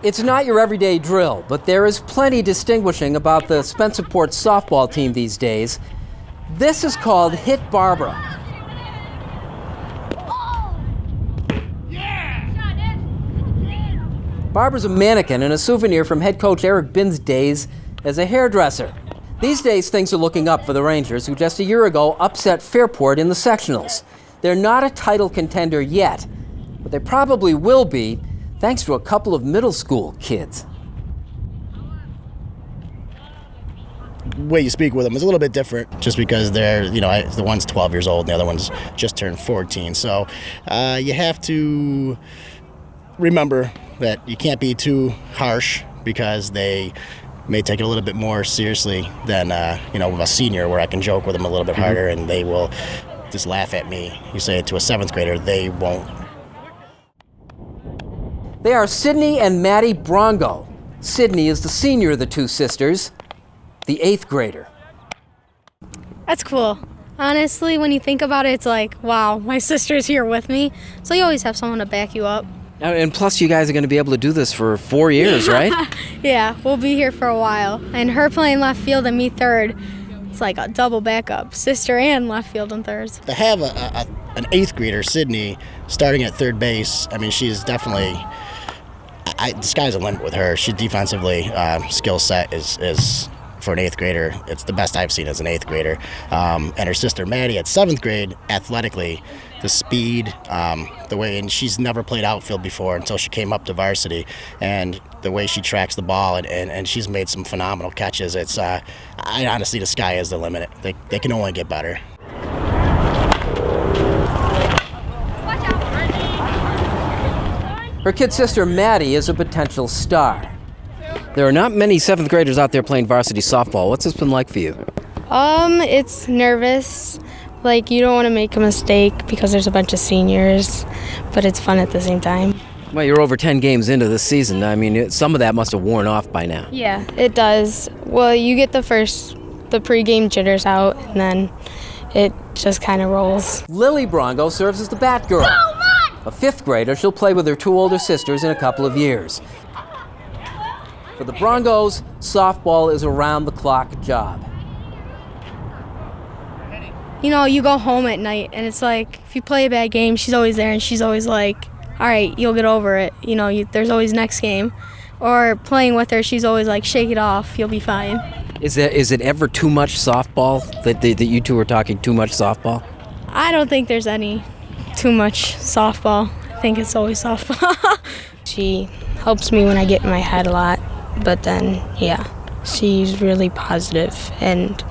It's not your everyday drill, but there is plenty distinguishing about the Spencerport softball team these days. This is called Hit Barbara. Barbara's a mannequin and a souvenir from head coach Eric Binn's days as a hairdresser. These days, things are looking up for the Rangers, who just a year ago upset Fairport in the sectionals. They're not a title contender yet, but they probably will be, thanks to a couple of middle school kids. The way you speak with them is a little bit different, just because they're, the one's 12 years old and the other one's just turned 14. So you have to remember that you can't be too harsh, because they may take it a little bit more seriously than, with a senior, where I can joke with them a little bit harder and they will just laugh at me. You say it to a 7th grader, they won't. They are Sydney and Maddy Brongo. Sydney is the senior of the two sisters, the 8th grader. That's cool. Honestly, when you think about it, it's like, wow, my sister's here with me. So you always have someone to back you up. And plus, you guys are going to be able to do this for 4 years, right? Yeah, we'll be here for a while. And her playing left field and me third, it's like a double backup. Sister and left field and thirds. To have an 8th grader, Sydney, starting at third base, I mean, she's definitely, the sky's the limit with her. She defensively, skill set is for an 8th grader, it's the best I've seen as an 8th grader. And her sister Maddy at 7th grade, athletically, the speed, the way, and she's never played outfield before until she came up to varsity, and the way she tracks the ball, and she's made some phenomenal catches. It's, honestly, the sky is the limit. They can only get better. Her kid sister Maddy is a potential star. There are not many 7th graders out there playing varsity softball. What's this been like for you? It's nervous. Like, you don't want to make a mistake because there's a bunch of seniors, but it's fun at the same time. Well, you're over 10 games into this season. I mean, some of that must have worn off by now. Yeah, it does. Well, you get the pregame jitters out, and then it just kind of rolls. Lilly Brongo serves as the bat girl. A 5th grader, she'll play with her 2 older sisters in a couple of years. For the Brongos, softball is a round-the-clock job. You go home at night, and it's like, if you play a bad game, she's always there, and she's always like, all right, you'll get over it. There's always next game. Or playing with her, she's always like, shake it off, you'll be fine. Is it ever too much softball, that you two are talking too much softball? I don't think there's any too much softball. I think it's always softball. She helps me when I get in my head a lot, but then, yeah, she's really positive and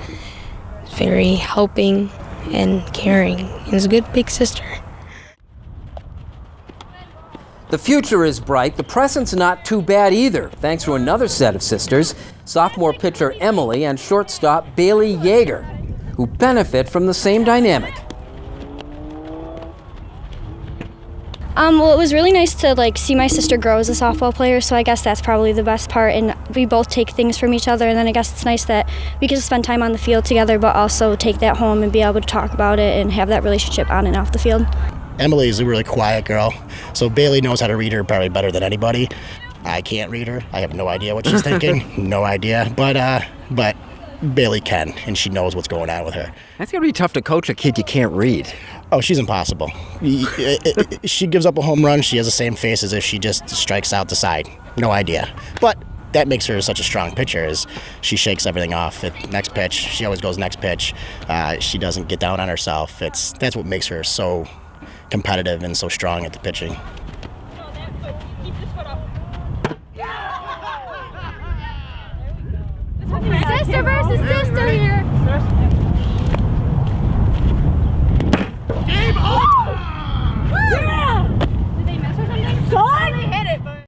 very helping and caring, and is a good big sister. The future is bright. The present's not too bad either, thanks to another set of sisters, sophomore pitcher Emily and shortstop Bailey Yeager, who benefit from the same dynamic. Well, it was really nice to see my sister grow as a softball player, so I guess that's probably the best part, and we both take things from each other, and then I guess it's nice that we get to spend time on the field together, but also take that home and be able to talk about it and have that relationship on and off the field. Emily is a really quiet girl, so Bailey knows how to read her probably better than anybody. I can't read her. I have no idea what she's thinking, no idea, but Bailey can, and she knows what's going on with her. That's going to be tough to coach a kid you can't read. Oh, she's impossible. She gives up a home run, she has the same face as if she just strikes out the side. No idea. But that makes her such a strong pitcher, is she shakes everything off. Next pitch, she always goes next pitch. She doesn't get down on herself. That's what makes her so competitive and so strong at the pitching. Sister versus sister!